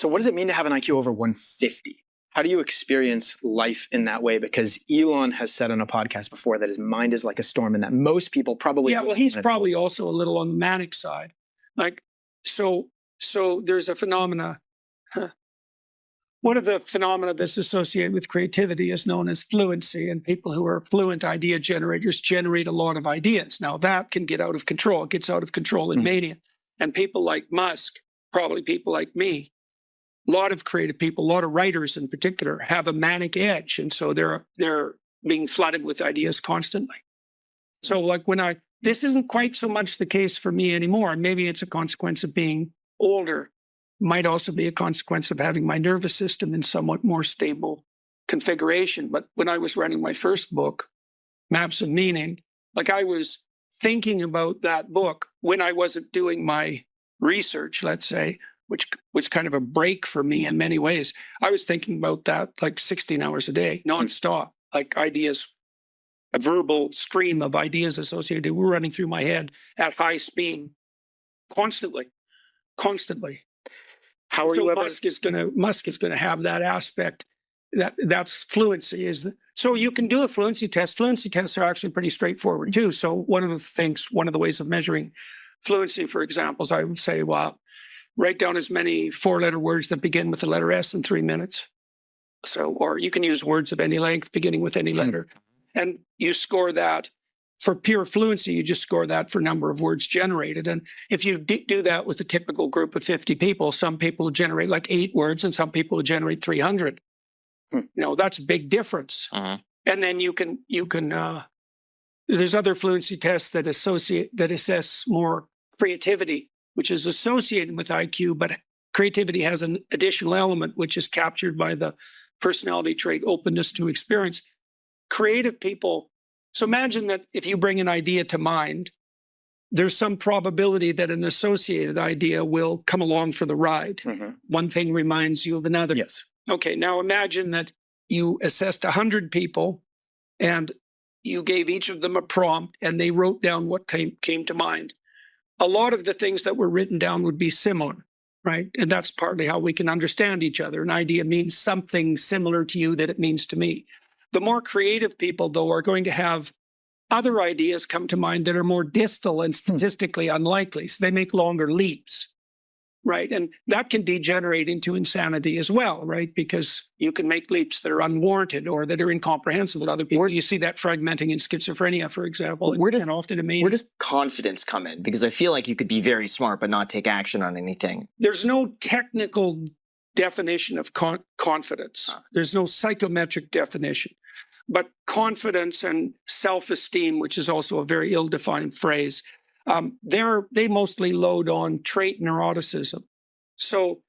So what does it mean to have an IQ over 150? How do you experience life in that way? Because Elon has said on a podcast before that his mind is like a storm and that most people probably... Yeah, well, he's probably also a little on the manic side. Like, so there's a phenomena. One of the phenomena that's associated with creativity is known as fluency, and people who are fluent idea generators generate a lot of ideas. Now, that can get out of control. It gets out of control in mania. And people like Musk, probably people like me, a lot of creative people, a lot of writers in particular, have a manic edge. And so they're being flooded with ideas constantly. So like this isn't quite so much the case for me anymore. Maybe it's a consequence of being older. Might also be a consequence of having my nervous system in somewhat more stable configuration. But when I was writing my first book, Maps of Meaning, like I was thinking about that book when I wasn't doing my research, let's say, which was kind of a break for me in many ways. I was thinking about that like 16 hours a day, nonstop, like ideas, a verbal stream of ideas associated were running through my head at high speed, constantly. How are so you ever... Musk is going to have that aspect. That's fluency. So you can do a fluency test. Fluency tests are actually pretty straightforward too. So one of the ways of measuring fluency, for example, is I would say, well, write down as many 4-letter words that begin with the letter S in 3 minutes. So, or you can use words of any length beginning with any letter. And you score that. For pure fluency, you just score that for number of words generated. And if you do that with a typical group of 50 people, some people generate like 8 words and some people generate 300. That's a big difference. And then you can there's other fluency tests that assess more creativity, which is associated with IQ, but creativity has an additional element, which is captured by the personality trait openness to experience. Creative people, so imagine that if you bring an idea to mind, there's some probability that an associated idea will come along for the ride. One thing reminds you of another. Yes. Okay, now imagine that you assessed 100 people and you gave each of them a prompt and they wrote down what came to mind. A lot of the things that were written down would be similar, right? And that's partly how we can understand each other. An idea means something similar to you that it means to me. The more creative people, though, are going to have other ideas come to mind that are more distal and statistically unlikely. So they make longer leaps, right? And that can degenerate into insanity as well, right? Because you can make leaps that are unwarranted or that are incomprehensible to other people. You see that fragmenting in schizophrenia, for example. Where does confidence come in? Because I feel like you could be very smart but not take action on anything. There's no technical definition of confidence. There's no psychometric definition. But confidence and self-esteem, which is also a very ill-defined phrase, they mostly load on trait neuroticism. So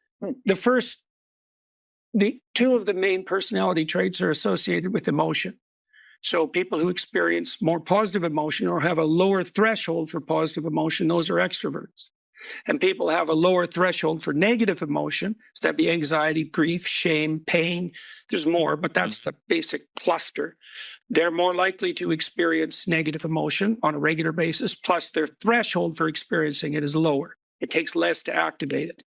the two of the main personality traits are associated with emotion. So people who experience more positive emotion or have a lower threshold for positive emotion, those are extroverts. And people have a lower threshold for negative emotion. So that'd be anxiety, grief, shame, pain. There's more, but that's the basic cluster. They're more likely to experience negative emotion on a regular basis, plus their threshold for experiencing it is lower. It takes less to activate it.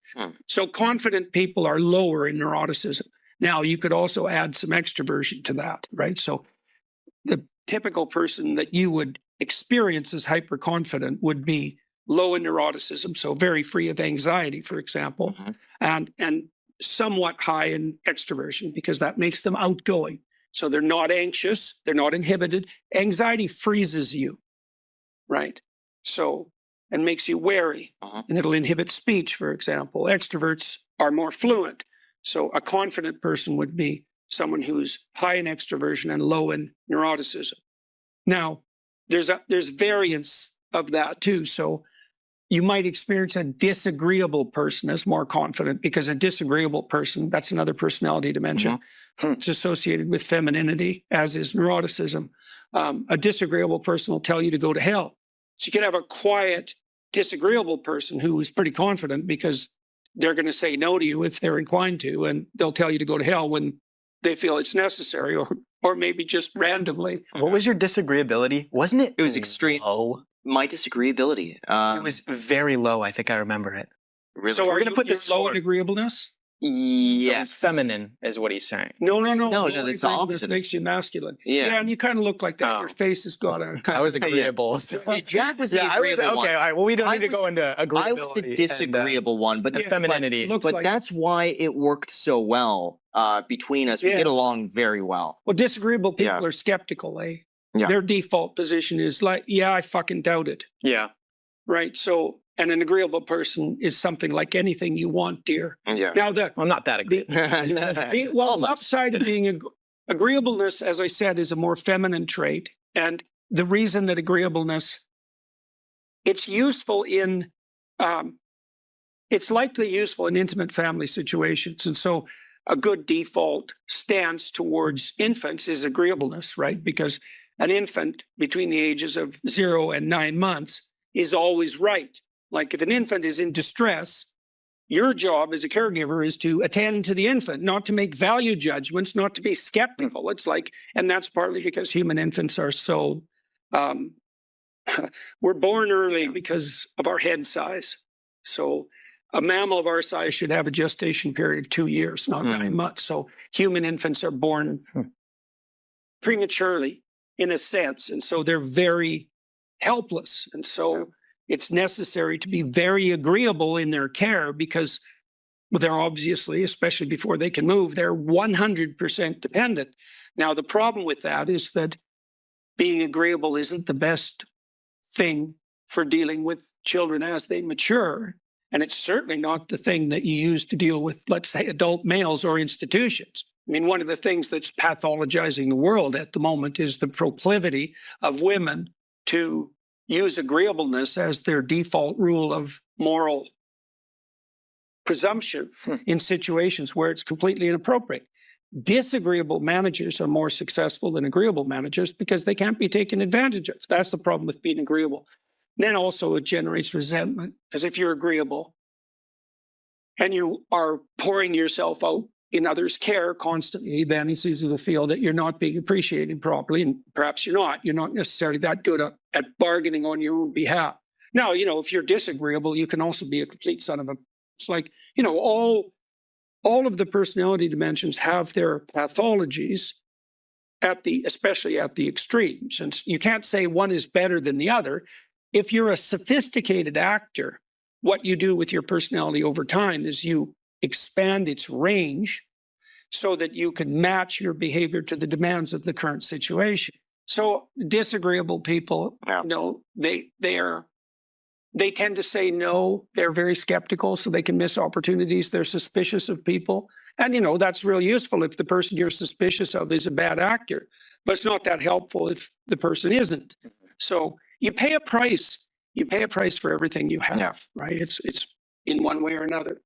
So confident people are lower in neuroticism. Now, you could also add some extroversion to that, right? So the typical person that you would experience as hyperconfident would be low in neuroticism, so very free of anxiety, for example, and somewhat high in extroversion because that makes them outgoing. So they're not anxious, they're not inhibited. Anxiety freezes you, right? So, and makes you wary, and it'll inhibit speech, for example. Extroverts are more fluent. So a confident person would be someone who's high in extroversion and low in neuroticism. Now, there's variance of that too. So you might experience a disagreeable person as more confident because a disagreeable person, that's another personality dimension. It's associated with femininity, as is neuroticism. A disagreeable person will tell you to go to hell. So you can have a quiet, disagreeable person who is pretty confident because they're going to say no to you if they're inclined to, and they'll tell you to go to hell when they feel it's necessary or maybe just randomly. What was your disagreeability? Wasn't it? It was extreme. Low. My disagreeability. It was very low. I think I remember it. Really? So We're going to put this low in agreeableness? So Yes. he's feminine, is what he's saying. No, No, that's the agreeableness opposite. makes you masculine. Yeah. And you kind of look like that. Oh. Your face has got a kind I was of, agreeable. So. Jack was the Yeah, I was agreeable okay. one. All right. Well, we don't I need to go was- into agreeability. I was the disagreeable one, but and femininity. looks but like, that's why it worked so well between us. We Yeah. get along very well. well, disagreeable people Yeah. are skeptical, eh? Yeah. Their default position is like, yeah, I fucking doubt it. Yeah. Right. So, and an agreeable person is something like anything you want, dear. Yeah. Now, the Well, I'm not that agreeable. the upside of being agreeableness, as I said, is a more feminine trait. And the reason that agreeableness, it's useful in, it's likely useful in intimate family situations. And so a good default stance towards infants is agreeableness, right? Because an infant between the ages of 0 and 9 months is always right. Like if an infant is in distress, your job as a caregiver is to attend to the infant, not to make value judgments, not to be skeptical. It's like, and that's partly because human infants are so, we're born early because of our head size. So a mammal of our size should have a gestation period of 2 years, not 9 months. So human infants are born prematurely in a sense. And so they're very helpless. And so it's necessary to be very agreeable in their care because they're obviously, especially before they can move, they're 100% dependent. Now, the problem with that is that being agreeable isn't the best thing for dealing with children as they mature. And it's certainly not the thing that you use to deal with, let's say, adult males or institutions. I mean, one of the things that's pathologizing the world at the moment is the proclivity of women to use agreeableness as their default rule of moral presumption in situations where it's completely inappropriate. Disagreeable managers are more successful than agreeable managers because they can't be taken advantage of. That's the problem with being agreeable. Then also it generates resentment because if you're agreeable and you are pouring yourself out in others' care constantly, then it's easy to feel that you're not being appreciated properly. And perhaps you're not necessarily that good at bargaining on your own behalf. Now, if you're disagreeable, you can also be a complete son of a, it's like, all of the personality dimensions have their pathologies especially at the extremes. And you can't say one is better than the other. If you're a sophisticated actor, what you do with your personality over time is you expand its range so that you can match your behavior to the demands of the current situation. So disagreeable people, they tend to say no. They're very skeptical, so they can miss opportunities. They're suspicious of people. And, that's real useful if the person you're suspicious of is a bad actor. But it's not that helpful if the person isn't. So you pay a price. You pay a price for everything you have, right? It's in one way or another.